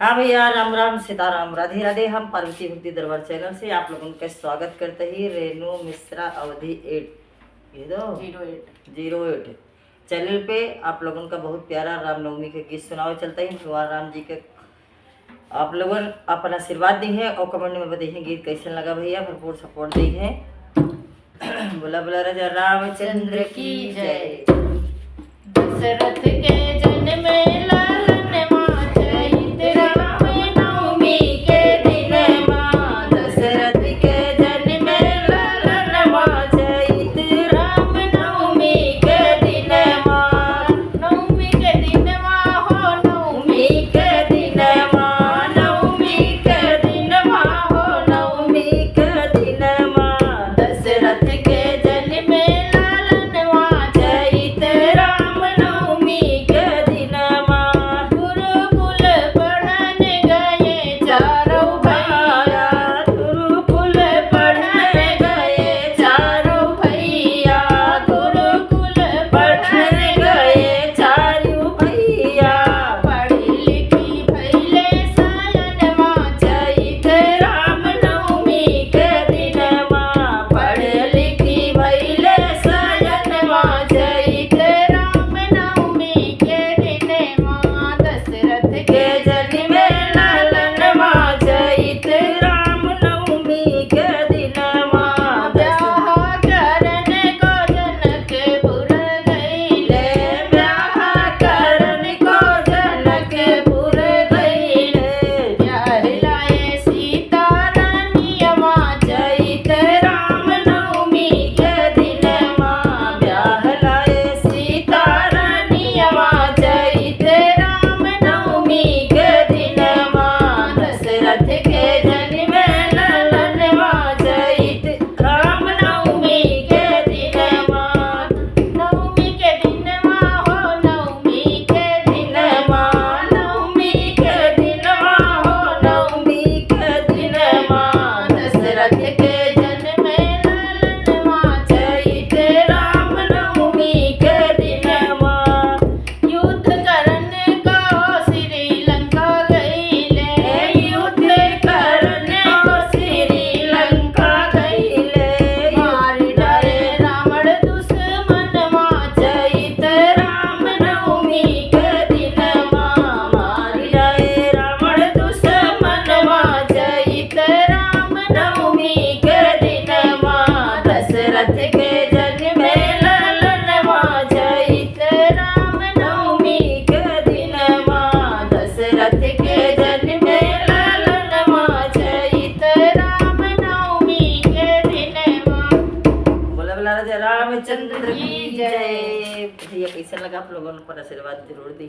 हाँ भैया, राम राम सीताराम, राधे राधे। हम पार्वती भक्ति दरबार चैनल से आप लोगों का स्वागत करते ही रेणु मिश्रा अवधि 08 चैनल पे आप लोगों का बहुत प्यारा रामनवमी के गीत सुनाओ चलता है। भगवान राम जी के आप लोगों अपना आशीर्वाद दी है और कमेंट में बताइए गीत कैसे लगा भैया, भरपूर सपोर्ट दी है। बोला बोला राजा रामचंद्र की जय। दशरथ के जन्म में लालन मां चैत राम नवमी के दिन मां। दशरथ के जन्म में लालन मां चैत राम नवमी के दिन मां। नवमी के दिन मां हो नवमी के दिन मां। नवमी के दिन मां हो नवमी के दिन मां। दशरथ के जन्म में लालन मां चैत राम नवमी के दिन मां। गुरुकुल पढ़न गए चारों भैया। गुरुकुल पढ़न गए चारों भैया। गुरुकुल पढ़न गए चारों भैया। पढ़ी लिखी भैले सायन मां चैत राम नवमी के दिन मां। पढ़ लिखी भैले सायन मां चैत राम नवमी के दिन मां। दशरथ के जन्म में लालन मां चैत राम नवमी के दिन मां। ब्याह करन को जनकपुर गइले। ब्याह करन को जनकपुर गइले। ब्याह लाए सीता रानी मां चैत राम नवमी के दिन मां। ब्याह लाए सीता रानी मां चैत राम नवमी के दिन मां। दशरथ के जन्म में लालन मां चैत राम नवमी के दिन मां। नवमी के दिन मां हो नवमी के दिन मां। नवमी के दिन मां हो नवमी के दिन मां। दशरथ के जन्म में लालन मां चैत राम नवमी के दिन मां। युद्ध करन को श्रीलंका गइले। युद्ध करन को श्रीलंका गइले। मार डाले रावण दुश्मन मां चैत राम नवमी के दिन मां। मार डाले रावण दुश्मन मां चैत राम नवमी के दिन मां। दशरथ के जन्म में लालन मां चैत राम नवमी के दिन मां। दशरथ के जन्म में लालन मां चैत राम नवमी के दिन मां। बोला बोला राजा रामचंद्र की जय। भैया कैसा लगा आप लोगों ने पर आशीर्वाद जरूर दी।